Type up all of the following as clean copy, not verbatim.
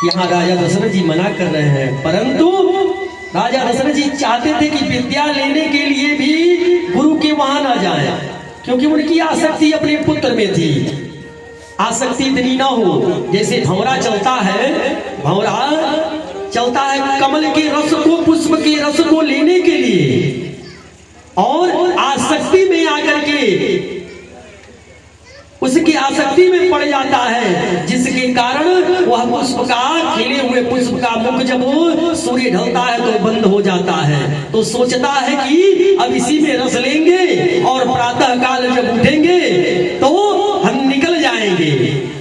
यहाँ राजा दशरथ जी मना कर रहे हैं, परंतु राजा दशरथ जी चाहते थे कि विद्या लेने के लिए भी गुरु के वहां ना जाए, क्योंकि उनकी आसक्ति अपने पुत्र में थी। आसक्ति इतनी ना हो जैसे भंवरा चलता है, भंवरा चलता है कमल के रस को, पुष्प के रस को लेने के लिए, और आसक्ति में आकर के उसकी आसक्ति में पड़ जाता है, जिसके कारण वह पुष्प का, खिले हुए पुष्प का मुख जब सूर्य ढलता है तो बंद हो जाता है। तो सोचता है कि अब इसी में रस लेंगे और प्रातः काल जब उठेंगे तो हम निकल जाएंगे,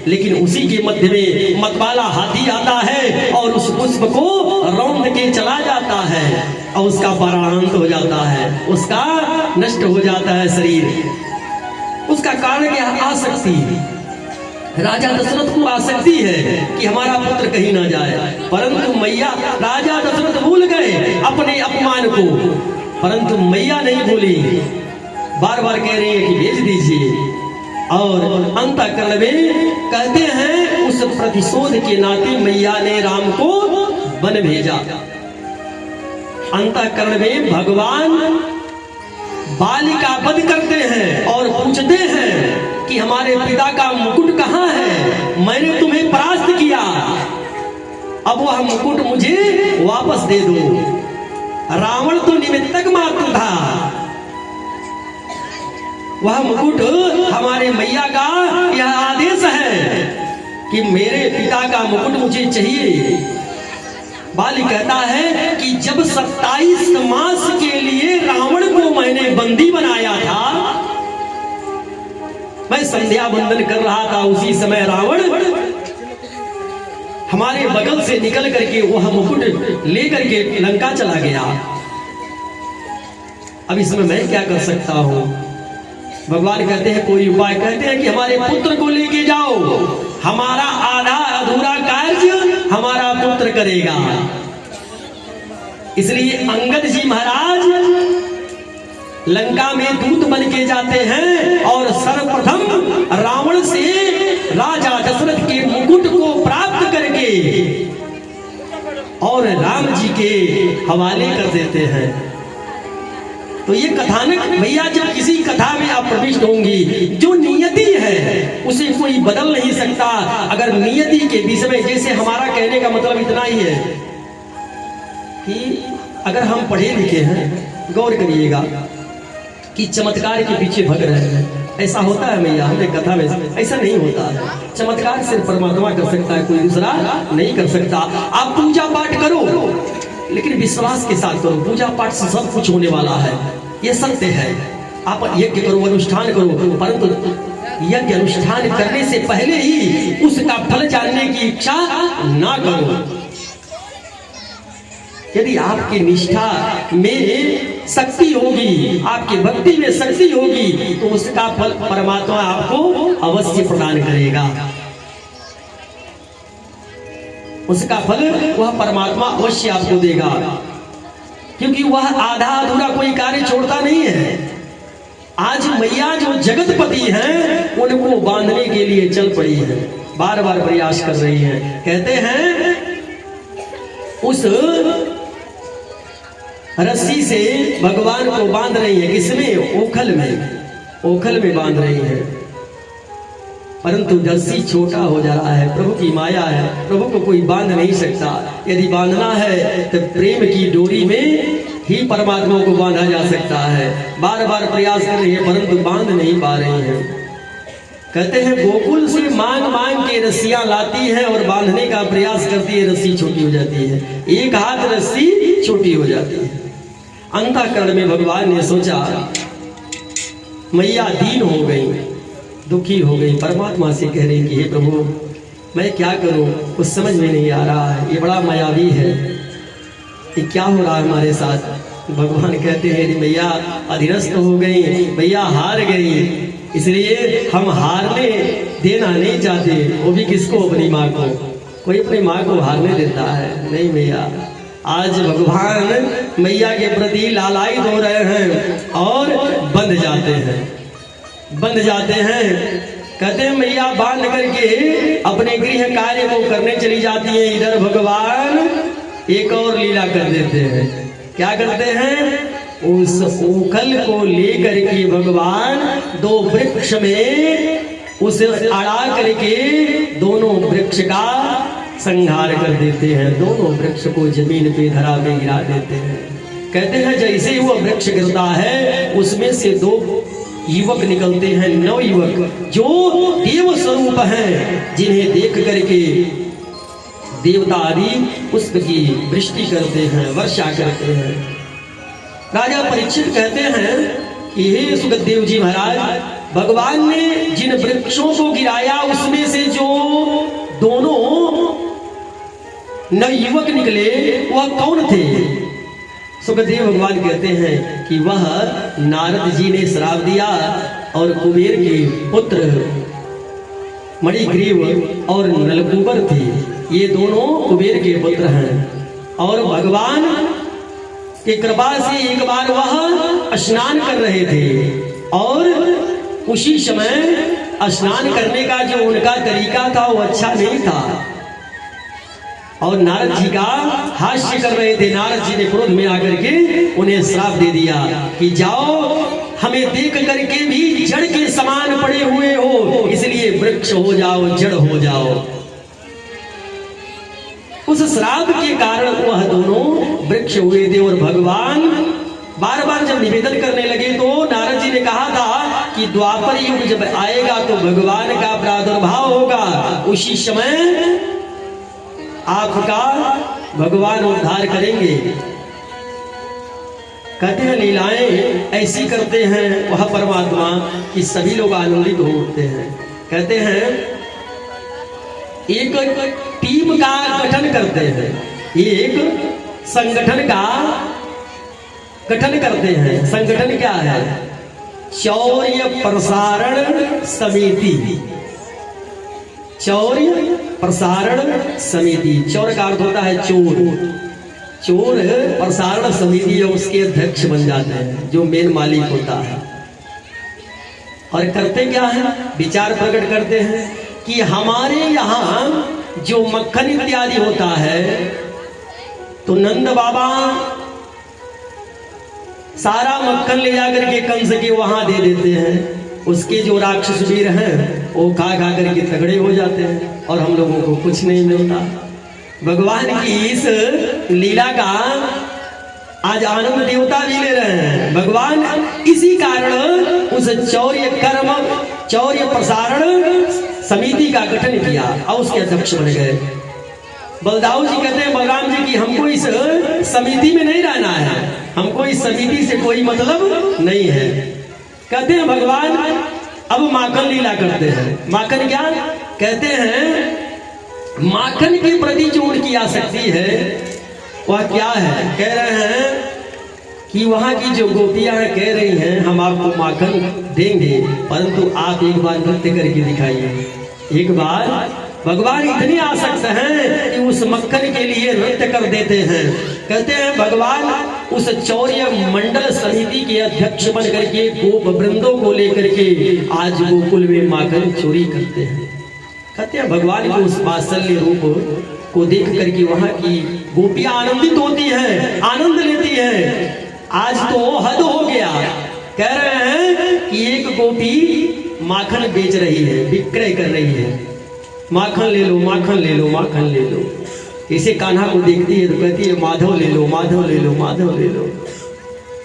लेकिन उसी के मध्य में मतवाला हाथी आता है और उस पुष्प को रौंद के चला जाता है और उसका परांत हो जाता है, उसका नष्ट हो जाता है शरीर। उसका कारण क्या? आसक्ति। राजा दशरथ को आसक्ति है कि हमारा पुत्र कहीं ना जाए, परंतु मैया, राजा दशरथ भूल गए अपने अपमान को, परंतु मैया नहीं भूली, बार बार कह रही है कि भेज दीजिए। और अंतःकरण में कहते हैं उस प्रतिशोध के नाते मैया ने राम को वन भेजा। अंतःकरण में भगवान बाली का वध करते हैं और पूछते हैं कि हमारे पिता का मुकुट कहाँ है? मैंने तुम्हें परास्त किया, अब वह मुकुट मुझे वापस दे दो। रावण तो निमित्तक मात्र था, वह मुकुट हमारे मैया का यह आदेश है कि मेरे पिता का मुकुट मुझे चाहिए। बाली कहता है कि जब 27 मास के लिए रावण को मैंने बंदी बनाया था, मैं संध्या वंदन कर रहा था, उसी समय रावण हमारे बगल से निकल करके वह मुकुट लेकर के लंका चला गया। अब इसमें मैं क्या कर सकता हूं? भगवान कहते हैं कोई उपाय, कहते हैं कि हमारे पुत्र को लेके जाओ, हमारा आधा अधूरा कार्य हमारा पुत्र करेगा। इसलिए अंगद जी महाराज लंका में दूत बन के जाते हैं और सर्वप्रथम रावण से राजा दशरथ के मुकुट को प्राप्त करके और राम जी के हवाले कर देते हैं। तो ये कथानक भैया जब किसी कथा में आप प्रविष्ट होंगी, जो नियति है उसे कोई बदल नहीं सकता। अगर नियति के विषय में, जैसे हमारा कहने का मतलब इतना ही है कि अगर हम पढ़े लिखे हैं, गौर करिएगा कि चमत्कार के पीछे भग रहे हैं, ऐसा होता है भैया हमने कथा में? ऐसा नहीं होता है। चमत्कार सिर्फ परमात्मा कर सकता है, कोई दूसरा नहीं कर सकता। आप पूजा पाठ करो, लेकिन विश्वास के साथ करो, पूजा पाठ से सब कुछ होने वाला है, ये सत्य है। आप यज्ञ करो, अनुष्ठान करो, परंतु यज्ञ अनुष्ठान करने से पहले ही उसका फल जानने की इच्छा ना करो। यदि आपकी निष्ठा में शक्ति होगी, आपकी भक्ति में शक्ति होगी, तो उसका फल परमात्मा आपको अवश्य प्रदान करेगा। उसका फल वह परमात्मा अवश्य आपको देगा, क्योंकि वह आधा अधूरा कोई कार्य छोड़ता नहीं है। आज मैया जो जगतपति हैं उनको बांधने के लिए चल पड़ी है, बार बार प्रयास कर रही है। कहते हैं उस रस्सी से भगवान को बांध रही है, किसमें? ओखल में, ओखल में बांध रही है, परंतु रस्सी छोटा हो जा रहा है। प्रभु की माया है, प्रभु को कोई बांध नहीं सकता। यदि बांधना है तो प्रेम की डोरी में ही परमात्मा को बांधा जा सकता है। बार बार प्रयास कर रही है, परंतु बांध नहीं पा रही है। कहते हैं गोकुल से मांग मांग के रस्सियां लाती है और बांधने का प्रयास करती है, रस्सी छोटी हो जाती है, एक हाथ रस्सी छोटी हो जाती है। अंतःकरण में भगवान ने सोचा मैया दीन हो गई, दुखी हो गई, परमात्मा से कह रही कि हे प्रभु मैं क्या करूं, कुछ समझ में नहीं आ रहा है, ये बड़ा मायावी है, ये क्या हो रहा है हमारे साथ। भगवान कहते हैं मैया अधीनस्थ हो गई, मैया हार गई, इसलिए हम हारने देना नहीं चाहते। वो भी किसको? अपनी माँ को। कोई अपनी माँ को हारने देता है? नहीं मैया। आज भगवान मैया के प्रति लालायित हो रहे हैं और बंध जाते हैं, बंध जाते हैं। कहते हैं मैया बांध करके अपने गृह कार्य को करने चली जाती है। इधर भगवान एक और लीला कर देते हैं। क्या करते हैं? उस ऊखल को लेकर के भगवान दो वृक्ष में उसे अड़ा करके दोनों वृक्ष का संहार कर देते हैं। दोनों वृक्ष को जमीन पे धरा में गिरा देते हैं। कहते हैं जैसे वो वृक्ष गिरता है उसमें से दो युवक निकलते हैं, 9 युवक जो देव स्वरूप हैं, जिन्हें देख करके देवता आदि पुष्प की वृष्टि करते हैं, वर्षा करते हैं। राजा परीक्षित कहते हैं कि हे सुखदेव जी महाराज, भगवान ने जिन वृक्षों को गिराया उसमें से जो दोनों 9 युवक निकले वह कौन थे? सुखदेव भगवान कहते हैं कि वह नारद जी ने श्राप दिया और कुबेर के पुत्र मणिग्रीव और नलकूबर थे। ये दोनों कुबेर के पुत्र हैं। और भगवान की कृपा से एक बार वह स्नान कर रहे थे और उसी समय स्नान करने का जो उनका तरीका था वो अच्छा नहीं था और नारद जी का हास्य कर रहे थे। नारद जी ने क्रोध में आकर के उन्हें श्राप दे दिया कि जाओ, हमें देख करके भी जड़ के समान पड़े हुए हो, इसलिए वृक्ष हो जाओ, जड़ हो जाओ। उस श्राप के कारण वह दोनों वृक्ष हुए थे। और भगवान बार बार जब निवेदन करने लगे तो नारद जी ने कहा था कि द्वापर युग जब आएगा तो भगवान का प्रादुर्भाव होगा, उसी समय आपका भगवान उद्धार करेंगे। कहते हैं लीलाएं ऐसी करते हैं वह परमात्मा कि सभी लोग आनंदित हो उठते हैं। कहते हैं एक टीम का गठन करते हैं, एक संगठन का गठन करते हैं। संगठन क्या है? चौर्य प्रसारण समिति। चौर्य प्रसारण समिति, चौर का अर्थ होता है चोर। चोर प्रसारण समिति है, उसके अध्यक्ष बन जाते हैं जो मेन मालिक होता है। और करते क्या है? विचार प्रकट करते हैं कि हमारे यहाँ जो मक्खन इत्यादि होता है तो नंद बाबा सारा मक्खन ले जाकर के कंस के वहां दे देते हैं। उसके जो राक्षस वीर हैं वो खा खा करके तगड़े हो जाते हैं और हम लोगों को कुछ नहीं मिलता। भगवान की इस लीला का आज आनंद देवता भी ले रहे हैं। भगवान इसी कारण उस चौर्य प्रसारण समिति का गठन किया और उसके अध्यक्ष बन गए। बलदाऊ जी कहते हैं बलराम जी की हमको इस समिति में नहीं रहना है, हमको इस समिति से कोई मतलब नहीं है। कहते हैं भगवान अब माखन लीला करते हैं। माखन क्या? कहते हैं माखन के प्रति जो उनकी आसक्ति है वह क्या है? कह रहे हैं कि वहां की जो गोपियां हैं कह रही हैं हम आपको माखन देंगे परंतु आप एक बार नृत्य करके दिखाइए। एक बार भगवान इतने आसक्त हैं कि उस मक्खन के लिए नृत्य कर देते हैं। कहते हैं भगवान उस चौर्य मंडल समिति के अध्यक्ष बन करके गोप वृंदों को लेकर के आज गोकुल में माखन चोरी करते हैं। कहते हैं भगवान को उस वात्सल्य रूप को देख करके वहां की गोपियां आनंदित होती हैं, आनंद लेती हैं। आज तो हद हो गया। कह रहे हैं कि एक गोपी माखन बेच रही है, विक्रय कर रही है, माखन ले लो, माखन ले लो, माखन ले लो। इसे कान्हा को देखती है तो कहती है माधव ले लो, माधव ले लो, माधव ले लो।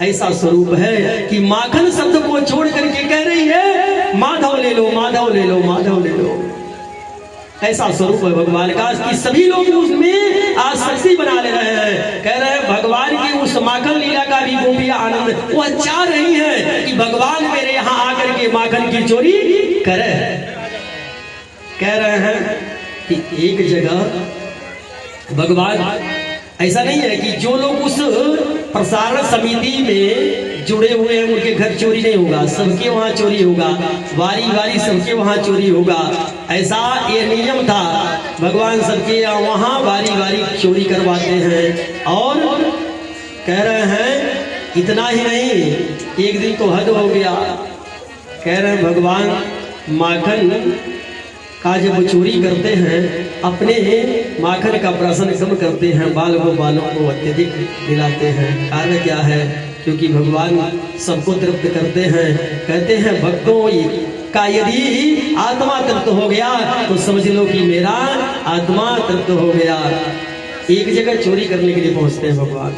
ऐसा स्वरूप है कि माखन शब्द को छोड़ करके कह रही है माधव ले लो, माधव ले लो, माधव ले लो। ऐसा स्वरूप है भगवान का कि सभी लोग उसमें आसक्ति बना ले रहे हैं। कह रहे हैं भगवान की उस माखन लीला का भी गोपियां आनंद वो चाह रही है कि भगवान मेरे यहाँ आकर के माखन की चोरी करे। कह रहे हैं कि एक जगह भगवान ऐसा नहीं है कि जो लोग उस प्रसारण समिति में जुड़े हुए हैं उनके घर चोरी नहीं होगा, सबके वहां चोरी होगा, वारी वारी सबके वहां चोरी होगा। ऐसा ये नियम था। भगवान सबके वहां वारी वारी चोरी करवाते हैं। और कह रहे हैं इतना ही नहीं, एक दिन तो हद हो गया। कह रहे हैं भगवान माखन का जब चोरी करते हैं, अपने माखन का प्राशन कम करते हैं, बाल बालों को अत्यधिक दिलाते हैं। कारण क्या है? क्योंकि भगवान सबको तृप्त करते हैं। कहते हैं भक्तों का यदि आत्मा तृप्त हो गया तो समझ लो कि मेरा आत्मा तृप्त हो गया। एक जगह चोरी करने के लिए पहुंचते हैं भगवान,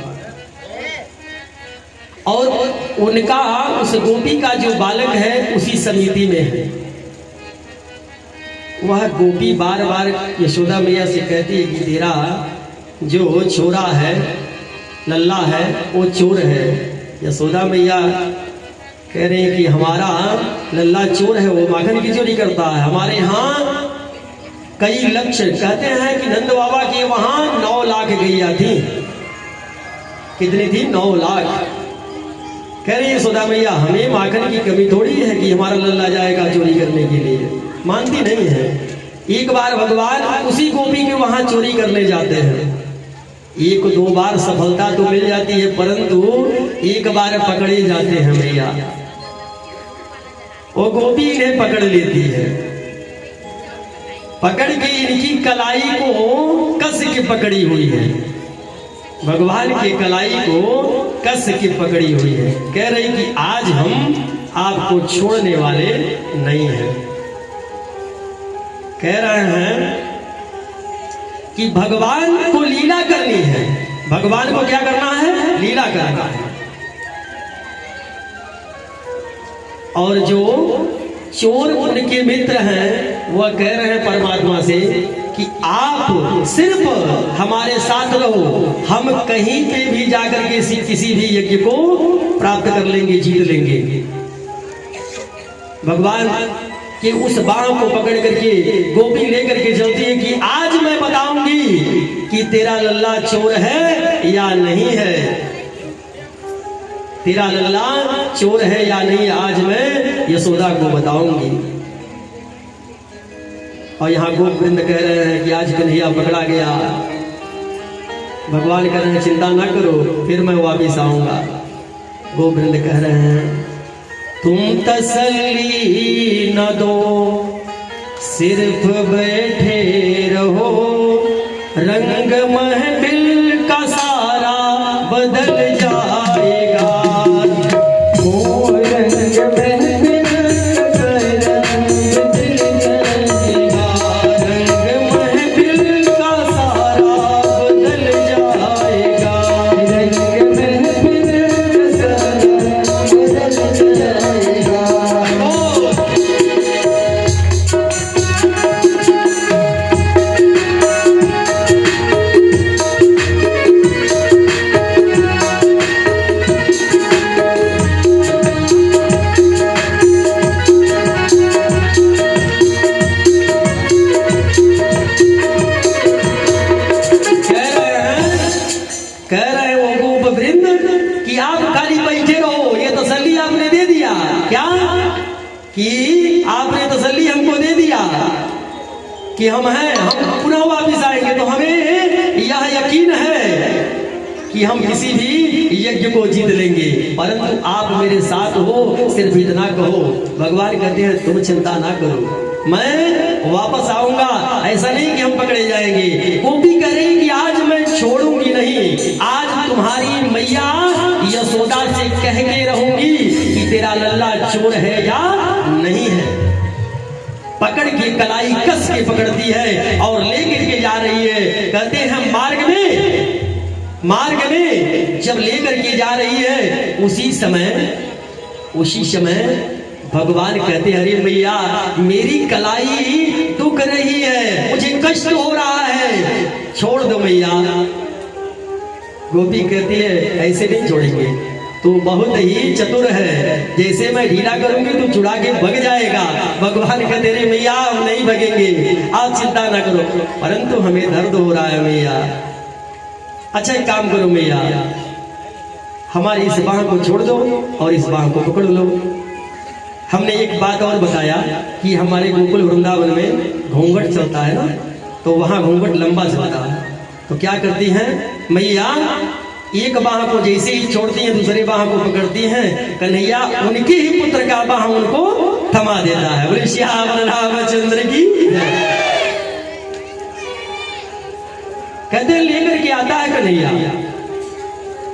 और उनका उस गोपी का जो बालक है उसी समिति में है। वह गोपी बार बार यशोदा मैया से कहती है कि तेरा जो छोरा है, लल्ला है, वो चोर है। यशोदा मैया कह रहे हैं कि हमारा लल्ला चोर है, वो माखन की चोरी करता है। हमारे यहाँ कई लक्ष्य कहते हैं कि नंद बाबा के वहां 9 लाख गैया थी। कितनी थी? 9 लाख। कह रही है यशोदा मैया हमें माखन की कमी थोड़ी है कि हमारा लल्ला जाएगा चोरी करने के लिए। मानती नहीं है। एक बार भगवान उसी गोपी के वहां चोरी करने जाते हैं। 1-2 बार सफलता तो मिल जाती है, परंतु एक बार पकड़े जाते हैं मैया। वो गोपी इन्हें पकड़ लेती है, पकड़ के इनकी कलाई को कस के पकड़ी हुई है। भगवान की कलाई को कस के पकड़ी हुई है। कह रही कि आज हम आपको छोड़ने वाले नहीं हैं। कह रहे हैं कि भगवान को लीला करनी है। भगवान को क्या करना है? लीला करना है। और जो चोर उनके मित्र हैं वह कह रहे हैं परमात्मा से कि आप सिर्फ हमारे साथ रहो, हम कहीं पे भी जाकर के किसी भी यज्ञ को प्राप्त कर लेंगे, जीत लेंगे। भगवान कि उस बाण को पकड़ करके गोपी लेकर के चलती है कि आज मैं बताऊंगी कि तेरा लल्ला चोर है या नहीं है। तेरा लल्ला चोर है या नहीं, आज मैं यशोदा को बताऊंगी। और यहाँ गोपवृंद कह रहे हैं कि आज कन्हैया पकड़ा गया। भगवान कह रहे हैं चिंता ना करो, फिर मैं वापिस आऊंगा। गोपवृंद कह रहे हैं तुम तसल्ली न दो, सिर्फ बैठे रहो, रंग महफिल का सारा बदल जाएगा। ओ रंग महफिल का रंग दिल जाएगा, रंग महफिल का सारा बदल जाएगा, रंग महफिल का सारा बदल जाएगा। कह रहे वो गोपवृंद कि आप खाली बैठे रहो, ये तसल्ली आपने दे दिया। क्या कि आपने तसल्ली हमको दे दिया कि हम हैं, हम पुनः वापिस आएंगे। तो हमें यह यकीन है कि हम किसी भी यज्ञ को जीत लेंगे, परंतु आप मेरे साथ हो, सिर्फ इतना कहो। भगवान कहते हैं तुम चिंता ना करो, मैं वापस आऊंगा। ऐसा नहीं कि हम पकड़े जाएंगे। गोपी कह रही कि आज मैं छोड़ूंगी नहीं, आज तुम्हारी मैया यशोदा से कह के रहूंगी कि तेरा लल्ला चोर है या नहीं है। पकड़ के कलाई कस के पकड़ती है और लेकर के जा रही है। कहते हैं मार्ग में जब लेकर के जा रही है, उसी समय भगवान कहते हैं अरे मैया मेरी कलाई दुख रही है, मुझे कष्ट हो रहा है, छोड़ दो मैया। गोपी कहती है ऐसे नहीं छोड़ेंगे, तू बहुत ही चतुर है, जैसे मैं ढीला करूंगी तू चुड़ा के भग जाएगा। भगवान कहते अरे मैया हम नहीं भगेंगे, आप चिंता ना करो, परंतु हमें दर्द हो रहा है मैया। अच्छा एक काम करो मैया, हमारी इस बाह को छोड़ दो और इस बाह को पकड़ लो। हमने एक बात और बताया कि हमारे गोकुल वृंदावन में घूंघट चलता है ना, तो वहां घूंघट लंबा चलता है। तो क्या करती हैं मैया, एक बाह को जैसे ही छोड़ती हैं दूसरे बाह को पकड़ती हैं। कन्हैया उनके ही पुत्र का बाह उनको थमा देता है। बोले श्याम रामचंद्र की। कहते हैं लेकर के आता है कन्हैया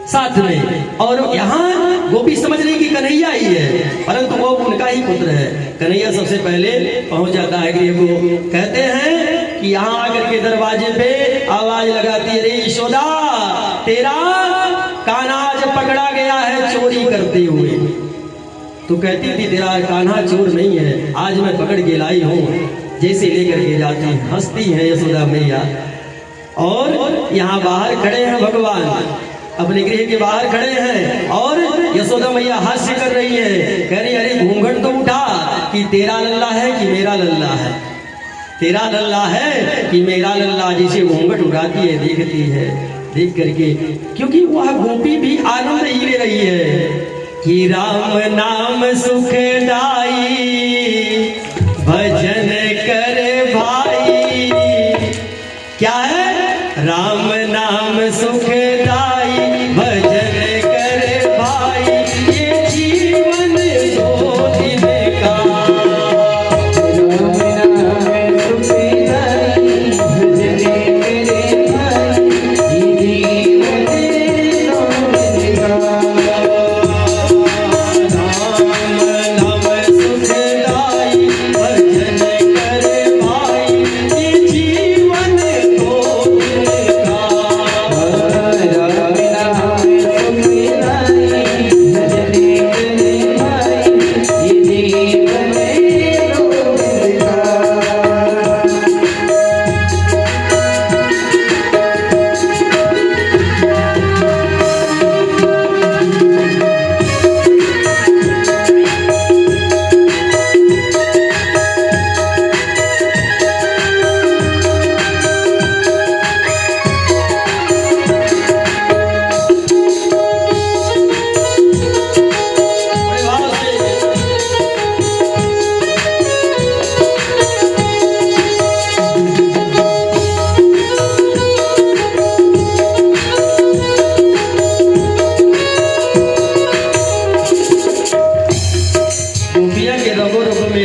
साथ में, और यहाँ गोपी समझ रही कि कन्हैया ही है, परंतु वो उनका ही पुत्र है। कन्हैया सबसे पहले पहुंच जाता है गृह को। कहते हैं कि यहाँ आकर के दरवाजे पे आवाज लगाती है, रे यशोदा तेरा कान्हा आज पकड़ा गया है चोरी करते हुए। तो कहती थी तेरा कान्हा चोर नहीं है, आज मैं पकड़ के लाई हूँ। जैसे लेकर के जाती हंसती है यशोदा मैया। और यहाँ बाहर खड़े हैं भगवान, अपने गृह के बाहर खड़े हैं, और यशोदा मैया हास्य कर रही है। कह रही अरे घूंघट तो उठा कि तेरा लल्ला है कि मेरा लल्ला है, तेरा लल्ला है कि मेरा लल्ला। जिसे घूंघट उठाती है देखती है, देख करके, क्योंकि वह गोपी भी आनंद ही ले रही है कि राम नाम सुखदाई भजन कर भाई। क्या है? राम नाम सुखदाई भजन कर भाई, ये जीवन दो दिन का। राम नाम सुखदाई भजन कर भाई, ये जीवन दो दिन का। राम नाम सुखदाई भजन कर भाई, ये जीवन दो दिन का।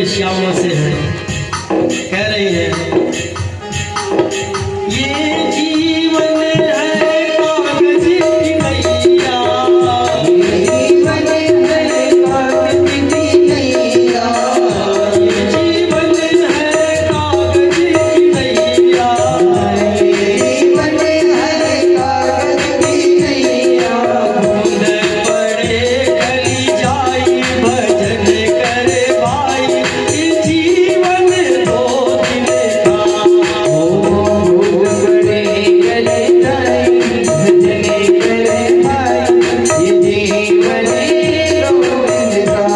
श्यामा से है, कह रही है ये जीवन है कागज की नैया, ये जीवन है कागज की नैया, ये जीवन है कागज की नैया, ये जीवन है कागज की नैया। बूंद पड़े गली जाई भजन करे भाई, जीवन दो दिन का। बूंद पड़े गली जाई भजन करे भाई, ये जीवन दो दिन का।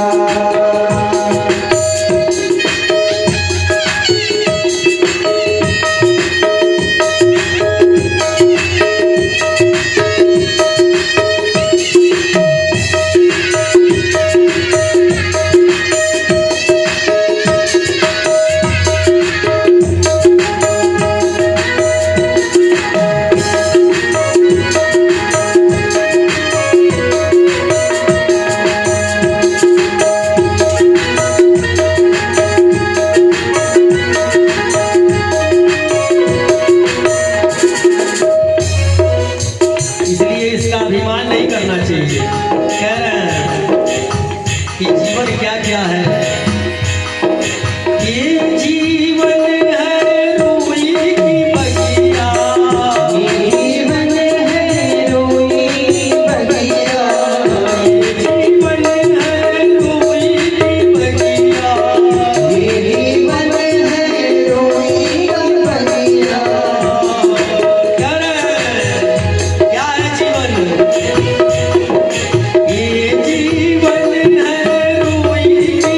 इसलिए इसका अभिमान नहीं करना चाहिए। कह रहे हैं कि जीवन क्या क्या है, ये जीवन है रोई की बगिया, ये जीवन है रोई की बगिया, ये जीवन है रोई की बगिया, ये जीवन है रोई की बगिया। कह रहे हैं क्या है जीवन, ये जीवन है रोई की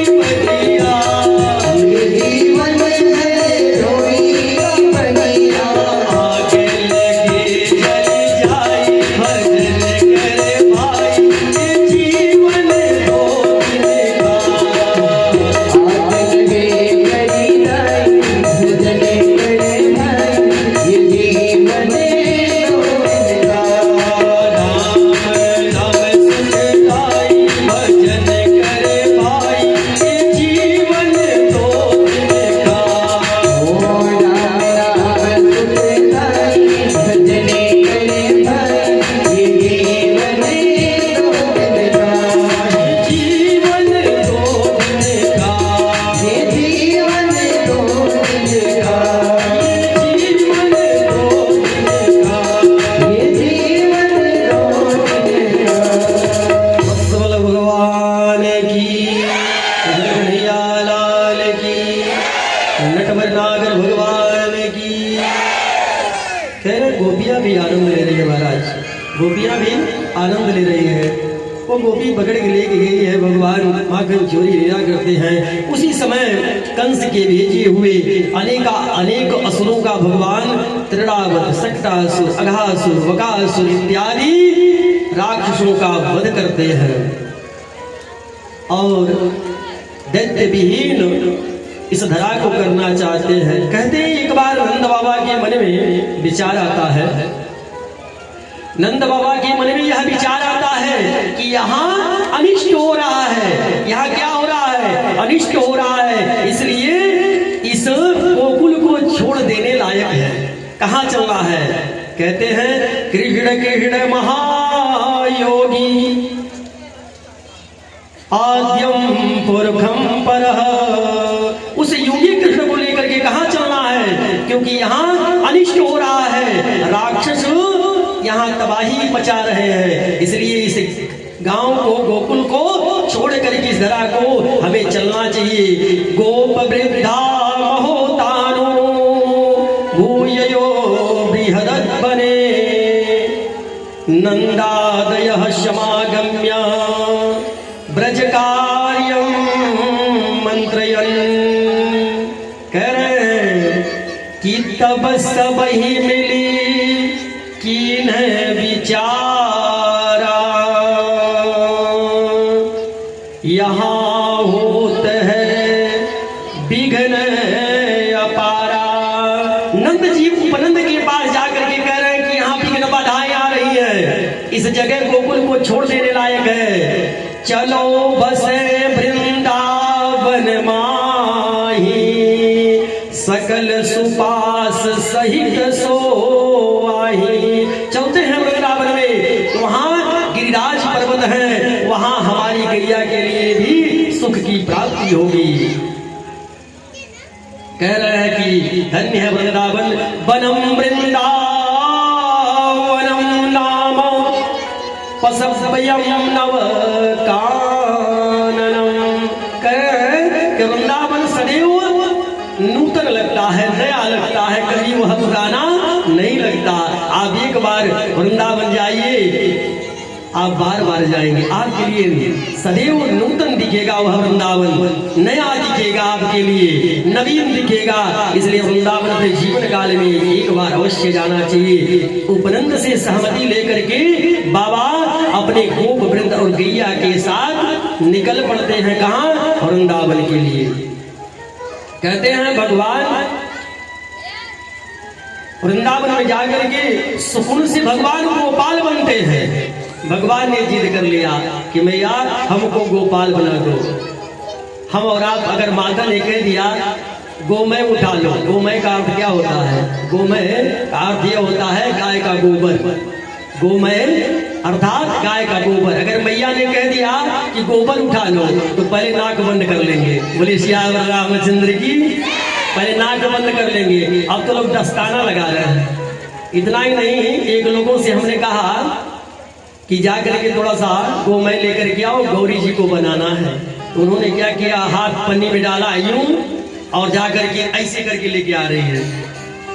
गोपियां भी आनंद ले रही है महाराज, गोपियां भी आनंद ले रही है। वो गोपी पकड़ के लेके गई है, भगवान माखन चोरी लीला करते हैं। उसी समय कंस के भेजे हुए अनेक असुरों का भगवान त्रिरावत, सक्टासुर, अघासुर, वकासुर इत्यादि राक्षसों का वध करते हैं और दैत्य विहीन इस धरा को करना चाहते हैं। कहते हैं एक बार नंद बाबा के मन में विचार आता है, नंद बाबा के मन में यह विचार आता है कि यहाँ अनिष्ट हो रहा है, यहाँ क्या हो रहा है, अनिष्ट हो रहा है, इसलिए इस गोकुल को छोड़ देने लायक है। कहाँ चलना है? कहते हैं कृष्ण कृष्ण महायोगी आद्यम पुरखम परः, उस योगी कृष्ण को लेकर के कहाँ चलना है? क्योंकि यहाँ अनिष्ट हो रहा है, राक्षस यहाँ तबाही मचा रहे हैं, इसलिए इस गांव को, गोकुल को छोड़ करके इस धरा को हमें चलना चाहिए। गोप वृद्धा महोतानो भूययो बृहदत् बने नंदादयः समागम्य ब्रज कार्यं मंत्रयन्। कह रहे हैं कि तब सब ही मिली कीन विचारा, यहाँ होत है विघ्न अपारा। नंद जी उपनंद के पास जाकर के कह रहे हैं कि यहाँ विघ्न बाधाएं आ रही है, इस जगह गोकुल को छोड़ देने लायक है। चलो बसे वृंदावन माही सकल सुपास सहित सो आही। चलते हैं वृंदावन में, तो वहाँ गिरिराज पर्वत है, वहाँ हमारी गैया के लिए भी सुख की प्राप्ति होगी। कह रहे हैं कि धन्य है वृंदावन, वनम वृंदावनम नाम पसव्यम नव काननम। कह रहे हैं कि वृंदावन सदैव नूतन लगता है, नया लगता है, कभी वह पुराना नहीं लगता। आप एक बार वृंदावन जाइए, आप बार बार जाएंगे, आपके लिए सदैव नूतन दिखेगा वह वृंदावन, नया दिखेगा आपके लिए, नवीन दिखेगा। इसलिए वृंदावन अपने जीवन काल में एक बार अवश्य जाना चाहिए। उपनंद से सहमति लेकर के बाबा अपने गोप वृंद और गैया के साथ निकल पड़ते हैं। कहाँ? वृंदावन के लिए। कहते हैं भगवान वृंदावन में जाकर के सुकुन से भगवान गोपाल बनते हैं। भगवान ने जिद कर लिया कि मैया हमको गोपाल बना दो। हम और आप अगर माता ने कह दिया गोमय उठा लो, गोमय का अर्थ क्या होता है? गोमय का अर्थ यह होता है गाय का गोबर, गोमय अर्थात गाय का गोबर। अगर मैया ने कह दिया कि गोबर उठा लो तो पहले नाक बंद कर लेंगे, बोले सियावर रामचंद्र की, पहले नाक बंद कर लेंगे। अब तो लोग दस्ताना लगा रहे हैं। इतना ही नहीं, एक लोगों से हमने कहा कि जा करके थोड़ा सा गोमय लेकर के आओ, गौरी जी को बनाना है। तो उन्होंने क्या किया, हाथ पन्नी में डाला यूं और जा करके ऐसे करके लेके आ रही है।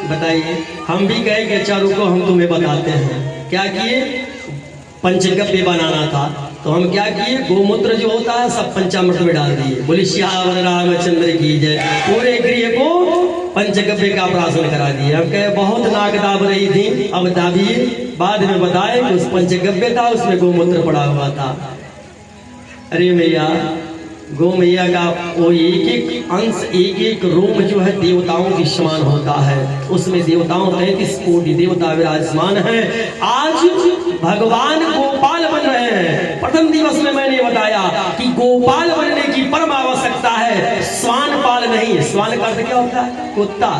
बताइए, हम भी कहे कि अच्छा रुको हम तुम्हें बताते हैं। क्या किए, पंचगव्य बनाना था तो हम क्या किए, गोमूत्र जो होता है सब पंचामृत में डाल दिए। बोले श्यावर रामचंद्र की जय। पूरे गृह को पंचगव्य का प्राशन करा दिए। हम कहे बहुत नाक दाब रही थी, अब दाबिए। बाद में बताए कि उस पंचगव्य था, उसमें गोमूत्र पड़ा हुआ था। अरे मैया, गौ मैया का वो एक एक अंश, एक एक रोम जो है देवताओं के समान होता है। उसमें देवताओं 33 कोटि देवता विराजमान है। आज भगवान गोपाल बन रहे हैं। प्रथम दिवस में मैंने बताया कि गोपाल बनने की परम आवश्यकता है, स्वानपाल नहीं। स्वान का अर्थ क्या होता है? कुत्ता।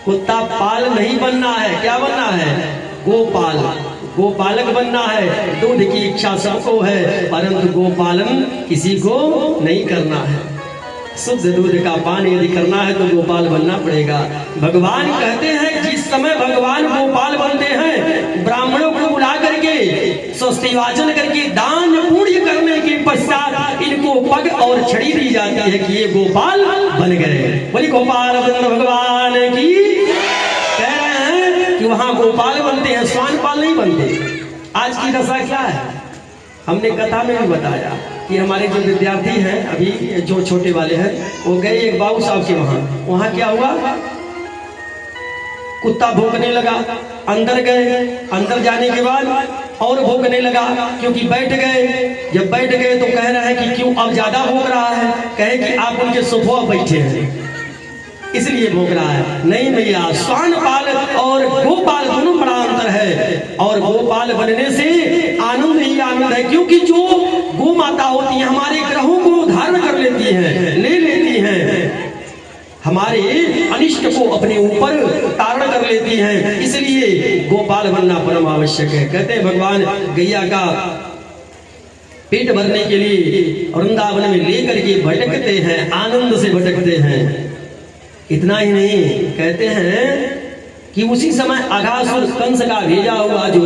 कुत्ता पाल नहीं बनना है, क्या बनना है? गोपाल, गोपालक बनना है। दूध की इच्छा सबको है, परंतु गोपालन किसी को नहीं करना है। शुद्ध दूध का पान यदि करना है तो गोपाल बनना पड़ेगा। भगवान कहते हैं जिस समय भगवान गोपाल बनते हैं, ब्राह्मणों को बुला करके स्वस्तिवाचन करके दान पुण्य करने के पश्चात इनको पग और छड़ी दी जाती है कि ये गोपाल बन गए। बोली गोपाल भगवान की। कह रहे हैं कि वहां गोपाल बनते हैं, स्वानपाल नहीं बनते। आज की दशा क्या है, हमने कथा में भी बताया कि हमारे जो विद्यार्थी हैं अभी जो छोटे वाले हैं, वो गए एक बाबू साहब के वहां क्या हुआ, कुत्ता भौंकने लगा। अंदर गए, अंदर जाने के बाद और भौंकने लगा, क्योंकि बैठ गए। जब बैठ गए तो कह रहे हैं कि क्यों अब ज्यादा भौंक रहा है, कहे कि आप उनके सोफा बैठे हैं इसलिए भौंक रहा है। नहीं भैया, स्वानपाल और गोपाल दोनों बड़ा अंतर है, और गोपाल बनने से आनंद ही आनंद है, क्योंकि जो गो माता होती है हमारे ग्रहों को धारण कर लेती है, ले लेती हैं, हमारे अनिष्ट को अपने ऊपर तारण कर लेती हैं, इसलिए गोपाल बनना परम आवश्यक है। कहते हैं भगवान गैया का पेट भरने के लिए वृंदावन में लेकर के भटकते हैं, आनंद से भटकते हैं। इतना ही नहीं, कहते हैं कि उसी समय अघासुर, कंस का भेजा हुआ जो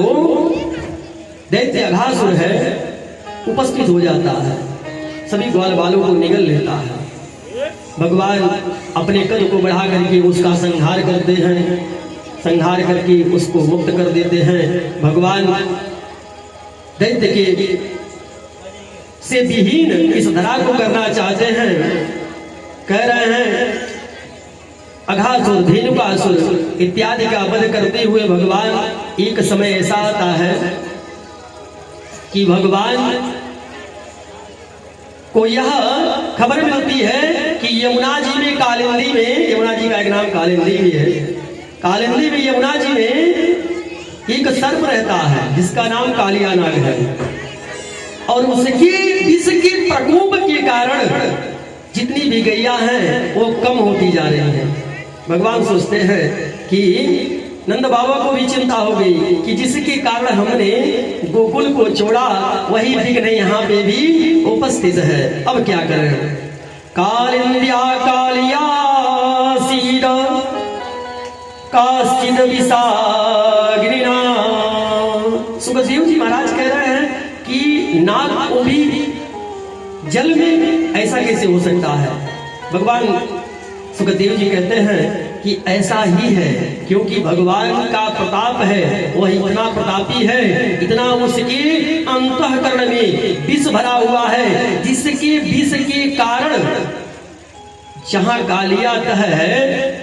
दैत्य अघासुर है, उपस्थित हो जाता है, सभी ग्वाल बालों को निगल लेता है। भगवान अपने कद को बढ़ा करके उसका संहार करते हैं, संहार करके उसको मुक्त कर देते हैं। भगवान दैत्य के से विहीन इस धरा को करना चाहते हैं। कह रहे हैं अघासुर, धेनुकासुर इत्यादि का वध करते हुए भगवान, एक समय ऐसा आता है कि भगवान को यह खबर मिलती है कि यमुना जी में, कालिंदी में, यमुना जी का एक नाम कालिंदी भी है, कालिंदी में यमुना जी में एक सर्प रहता है जिसका नाम कालिया नाग है, और उसकी विष के प्रकोप के कारण जितनी भी गैया हैं वो कम होती जा रही हैं। भगवान सोचते हैं कि नंद बाबा को भी चिंता हो गई कि जिसके कारण हमने गोकुल को छोड़ा वही विघ्न यहाँ पे भी उपस्थित है, अब क्या करें। कालिंद्या कालिया सीड काश्चिद विषाग्निना। सुखदेव जी महाराज कह रहे हैं कि नाग को भी जल में ऐसा कैसे हो सकता है। भगवान सुखदेव जी कहते हैं कि ऐसा ही है, क्योंकि भगवान का प्रताप है, वह इतना प्रतापी है, इतना उसके अंतःकरण में विष भरा हुआ है, जिसके विष के कारण जहां कालियात है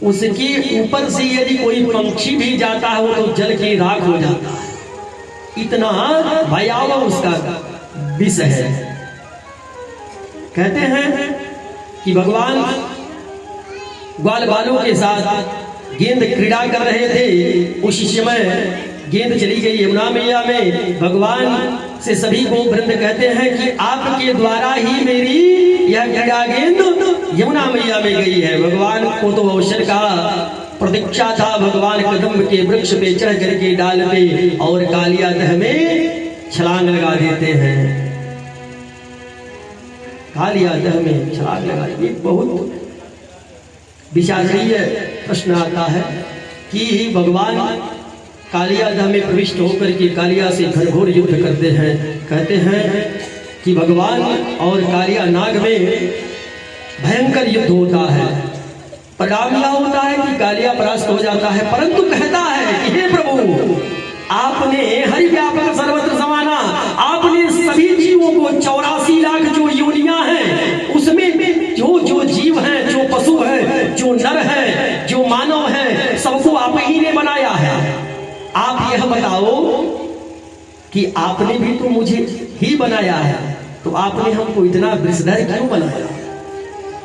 उसके ऊपर से यदि कोई पंक्षी भी जाता है वो तो जल की राख हो जाता है, इतना भयावह उसका विष है। कहते हैं कि भगवान ग्वाल बालों के साथ गेंद क्रीड़ा कर रहे थे, उसी समय गेंद चली गई यमुना मैया में। भगवान से सभी को वृंद कहते हैं कि आपके द्वारा ही मेरी यह क्रीड़ा गेंद यमुना मैया में गई है। भगवान को तो अवसर का प्रतीक्षा था, भगवान कदम के वृक्ष पे चढ़ करके डाल पे और कालिया दह में छलांग लगा देते हैं, कालिया दह में छलांग लगा। ये बहुत विचारणीय प्रश्न आता है कि भगवान कालिया दह में प्रविष्ट होकर के कालिया से घनघोर युद्ध करते हैं। कहते हैं कि भगवान और कालिया नाग में भयंकर युद्ध होता है। परिणाम यह होता है कि कालिया परास्त हो जाता है, परंतु कहता है कि हे प्रभु, आपने हरि व्यापक सर्वत्र समाना, आपने सभी जीवों को 84 लाख जो योनियां हैं उसमें जो जो जीव हैं, जो पशु है, जो नर है, जो मानव है, सबको आप ही ने बनाया है। आप यह बताओ कि आपने भी तो मुझे ही बनाया है, तो आपने हमको इतना वृषधर क्यों बनाया।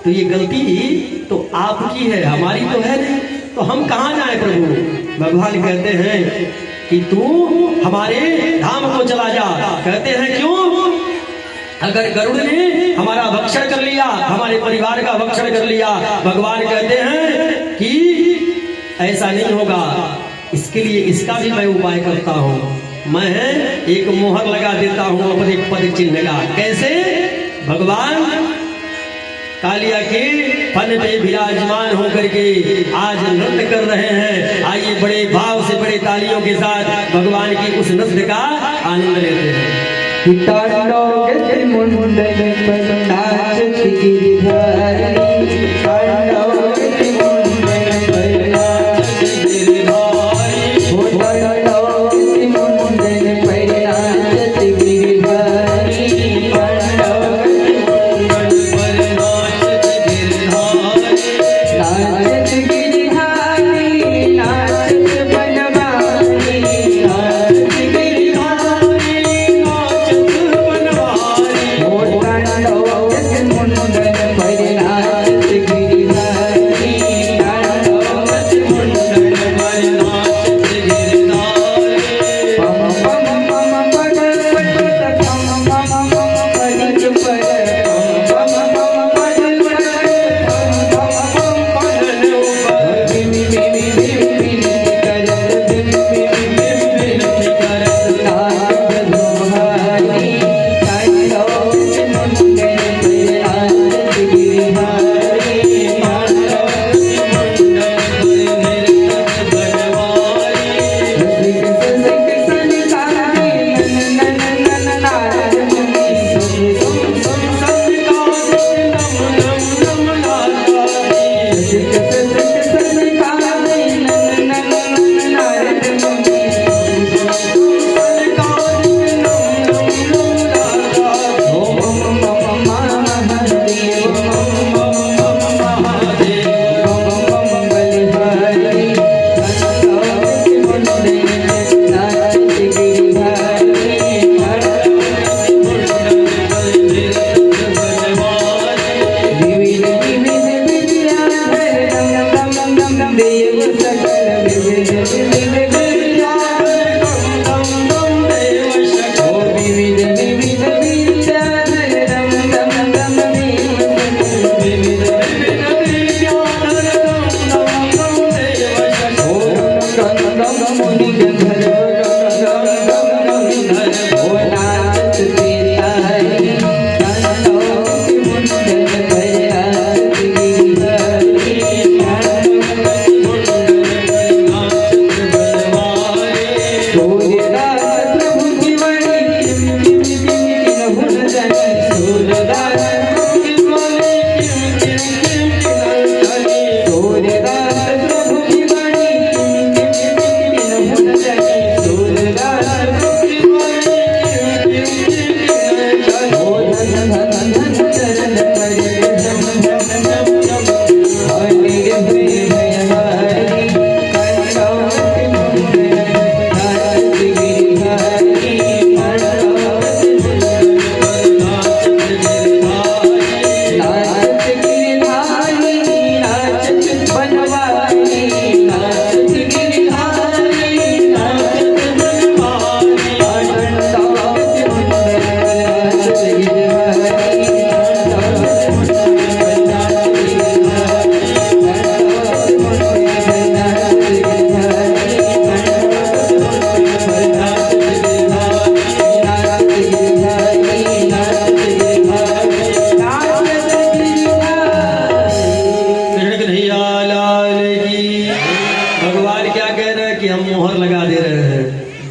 तो ये गलती तो आपकी है, हमारी तो है नहीं, तो हम कहाँ जाए प्रभु। भगवान कहते हैं कि तू हमारे धाम को चला जा। कहते हैं क्यों? अगर गरुड़ ने हमारा भक्षण कर लिया, हमारे परिवार का भक्षण कर लिया, भगवान कहते हैं कि ऐसा नहीं होगा, इसके लिए इसका भी मैं उपाय करता हूँ। मैं एक मोहर लगा देता हूँ अपने पद चिन्ह का। कैसे? भगवान कालिया के फन पे विराजमान होकर के आज नृत्य कर रहे हैं। आइए बड़े भाव से, बड़े तालियों के साथ भगवान की उस नृत्य का आनंद लेते हैं। गिरधारी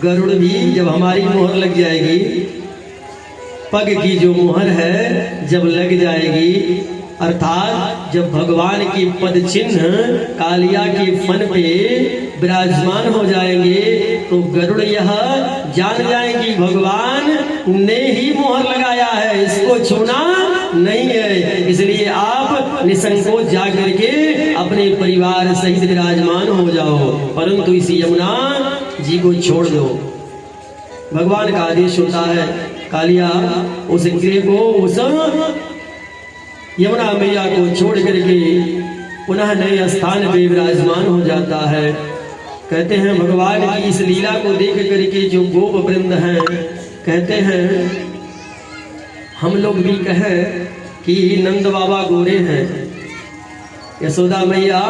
गरुड़ भी जब हमारी मोहर लग जाएगी, पग की जो मोहर है जब लग जाएगी, अर्थात जब भगवान की पद चिन्ह कालिया के फन पे विराजमान हो जाएंगे तो गरुड़ यह जान जाएंगी भगवान ने ही मोहर लगाया है, इसको छूना नहीं है। इसलिए आप निसंकोच जा करके अपने परिवार सहित विराजमान हो जाओ, परंतु इसी यमुना जी को छोड़ दो। भगवान का आदेश होता है, कालिया उस गृह को, उस यमुना मैया को छोड़ करके पुनः नए स्थान पे विराजमान हो जाता है। कहते हैं भगवान की इस लीला को देख करके जो गोप वृंद हैं, कहते हैं हम लोग भी कहें कि नंद बाबा गोरे हैं, यशोदा मैया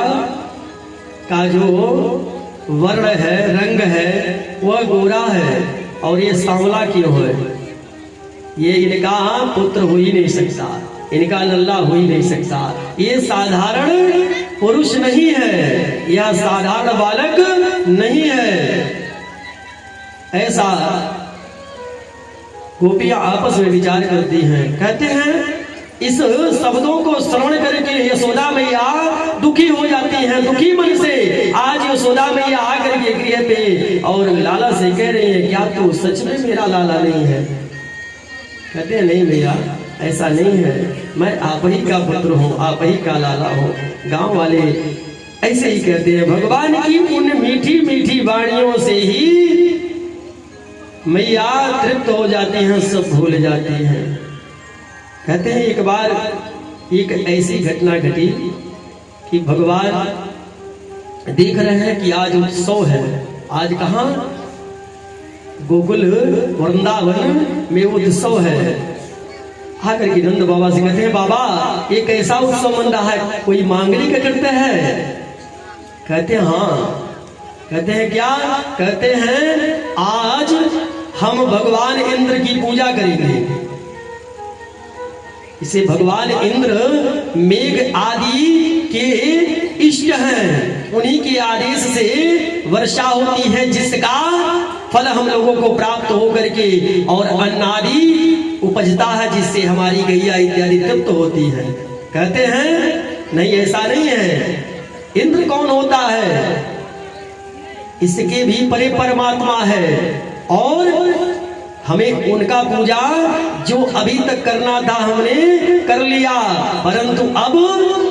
का जो वर्ण है, रंग है, वह गोरा है और ये सांवला क्यों है? ये इनका पुत्र हो ही नहीं सकता, इनका लल्ला हो ही नहीं सकता। ये साधारण पुरुष नहीं है, यह साधारण बालक नहीं है। ऐसा गोपियां आपस में विचार करती हैं। कहते हैं इस शब्दों को श्रवण करके यशोदा मैया दुखी हो जाती हैं। दुखी मन से आज यशोदा मैया आकर के गृह पे और लाला से कह रही है, क्या तू सच में मेरा लाला नहीं है? कहते हैं नहीं भैया, ऐसा नहीं है, मैं आप ही का पुत्र हूँ, आप ही का लाला हूँ। गांव वाले ऐसे ही कहते हैं। भगवान की उन मीठी मीठी वाणियों से ही मैया तृप्त हो जाती हैं, सब भूल जाती हैं। कहते हैं एक बार एक ऐसी घटना घटी कि भगवान देख रहे हैं कि आज उत्सव है। आज कहाँ? गोकुल वृंदावन में उत्सव है। आकर के नंद बाबा से कहते हैं, बाबा ये कैसा उत्सव मन रहा है, कोई मांगलिक करते हैं? कहते हैं हाँ। कहते हैं क्या? कहते हैं आज हम भगवान इंद्र की पूजा करेंगे। इसे भगवान इंद्र मेघ आदि के इष्ट हैं, उन्हीं के आदेश से वर्षा होती है, जिसका फल हम लोगों को प्राप्त होकर के और अन्नादि उपजता है, जिससे हमारी गैया इत्यादि तृप्त होती है। कहते हैं नहीं, ऐसा नहीं है। इंद्र कौन होता है? इसके भी परे परमात्मा है और हमें उनका पूजा जो अभी तक करना था हमने कर लिया, परंतु अब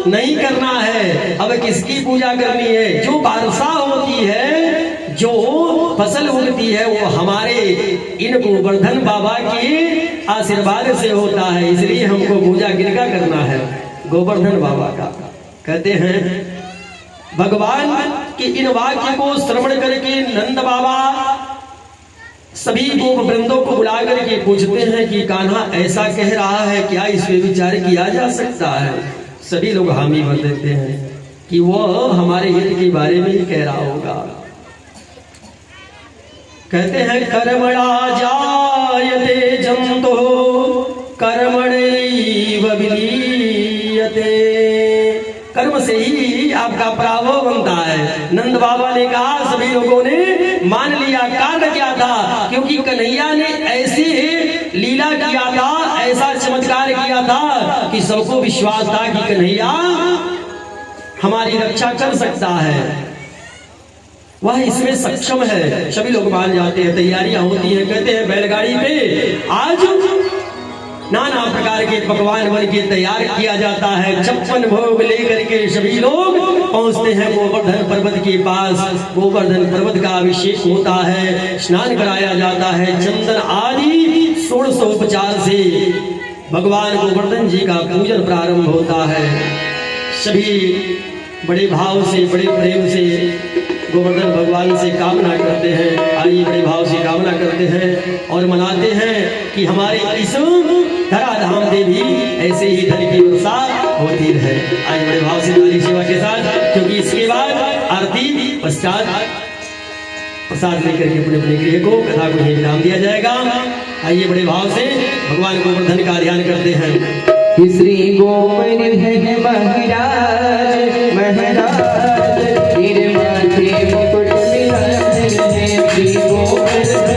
नहीं करना है। अब किसकी पूजा करनी है? जो वर्षा होती है, जो फसल उगती है, वो हमारे इन गोवर्धन बाबा के आशीर्वाद से होता है। इसलिए हमको पूजा किनका करना है? गोवर्धन बाबा का। कहते हैं भगवान के इन वाक्य को श्रवण करके नंद बाबा सभी गोप वृंदों को बुला करके पूछते हैं कि कान्हा ऐसा कह रहा है, क्या इस पे विचार किया जा सकता है? सभी लोग हामी भर देते हैं कि वह हमारे हित के बारे में ही कह रहा होगा। कहते हैं कर्मणा जायते जंतो कर्मणैव विलीयते। कर्म से ही आपका पराभव बनता है। नंद बाबा ने कहा, सभी लोगों ने मान लिया। कारण क्या था? क्योंकि कन्हैया ने ऐसे लीला किया था, ऐसा चमत्कार किया था कि सबको विश्वास था कि कन्हैया हमारी रक्षा कर सकता है, वह इसमें सक्षम है। सभी लोग मान जाते हैं, तैयारियां होती हैं। कहते हैं बैलगाड़ी पे आज नाना प्रकार के पकवान बन के तैयार किया जाता है। 56 भोग लेकर के सभी लोग पहुंचते हैं गोवर्धन पर्वत के पास। गोवर्धन पर्वत का अभिषेक होता है, स्नान कराया जाता है। चंदन आदि 16उपचार से भगवान गोवर्धन जी का पूजन प्रारंभ होता है। सभी बड़े भाव से, बड़े प्रेम से गोवर्धन भगवान से कामना करते हैं। आइए बड़े भाव से कामना करते हैं और मनाते हैं कि हमारे इस धराधाम देवी ऐसे ही धन की वर्षा होती रहे। आइए बड़े भाव से नारी सेवा के साथ, क्योंकि इसके बाद आरती पश्चात प्रसाद लेकर के अपने अपने गृह को, कथा को यही विराम दिया जाएगा। आइए बड़े भाव से भगवान गोवर्धन का ध्यान करते हैं। श्री गोवर्धन महाराज महाराज, मुकुट विराजन है श्री गोवर्धन। तेरे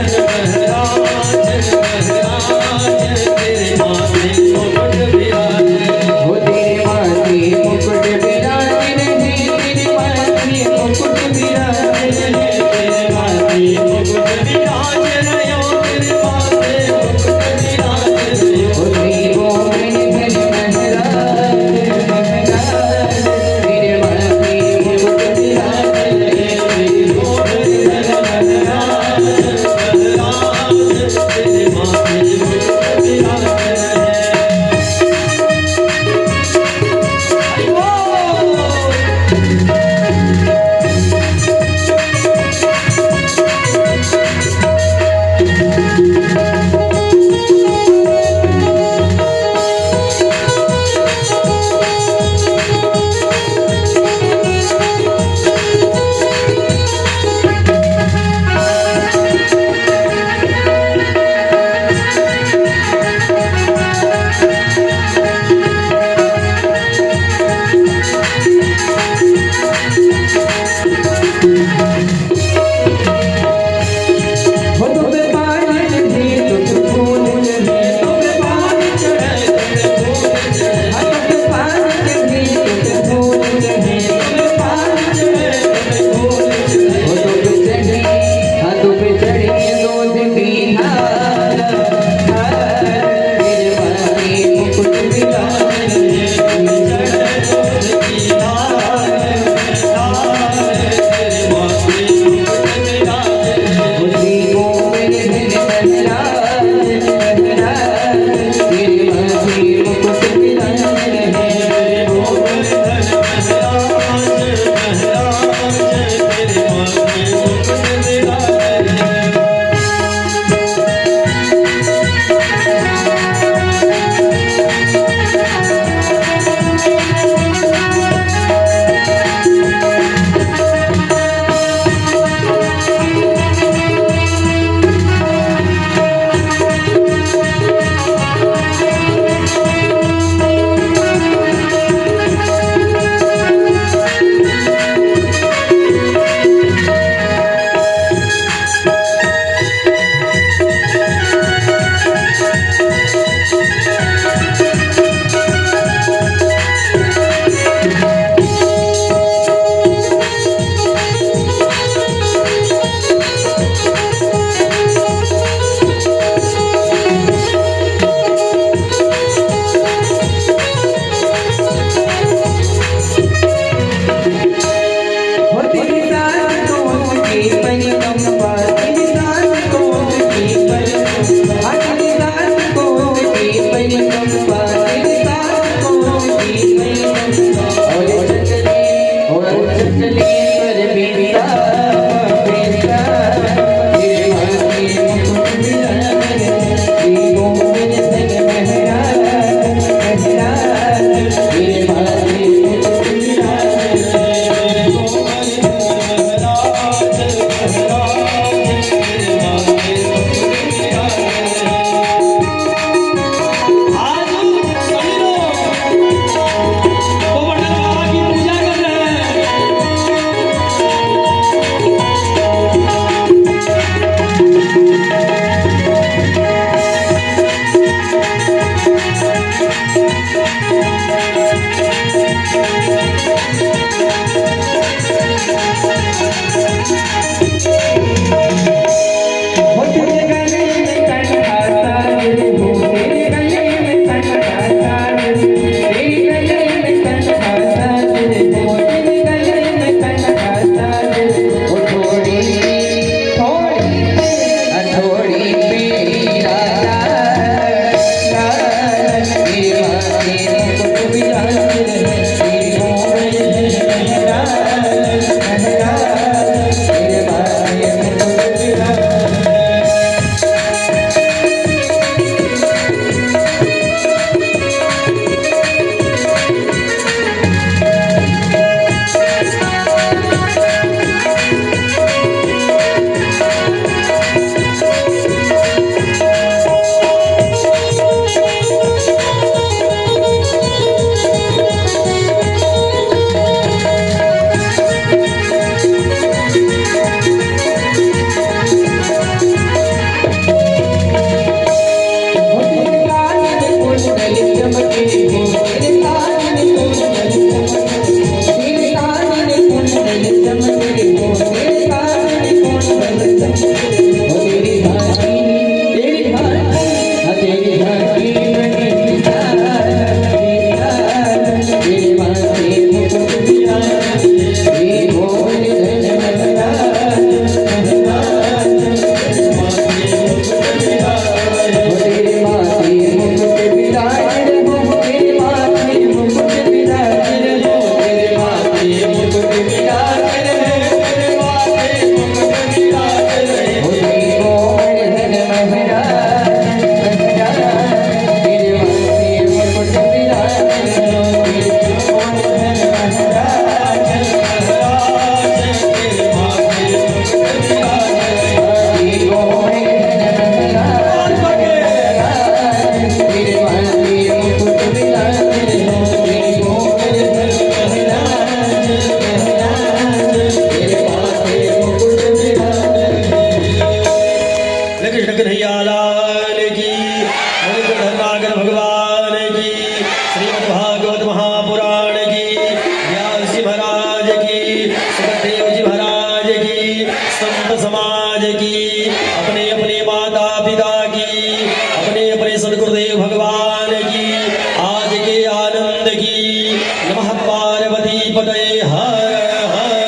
संत समाज की, अपने अपने माता पिता की, अपने अपने सदगुरुदेव भगवान की, आज के आनंद की। नमः पार्वती पतये हर हर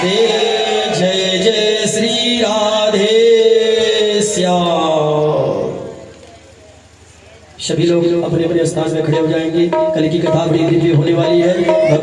देव। जय जय श्री राधे श्याम। सभी लोग अपने अपने स्थान में खड़े हो जाएंगे। कल की कथा बड़ी दिव्य होने वाली है।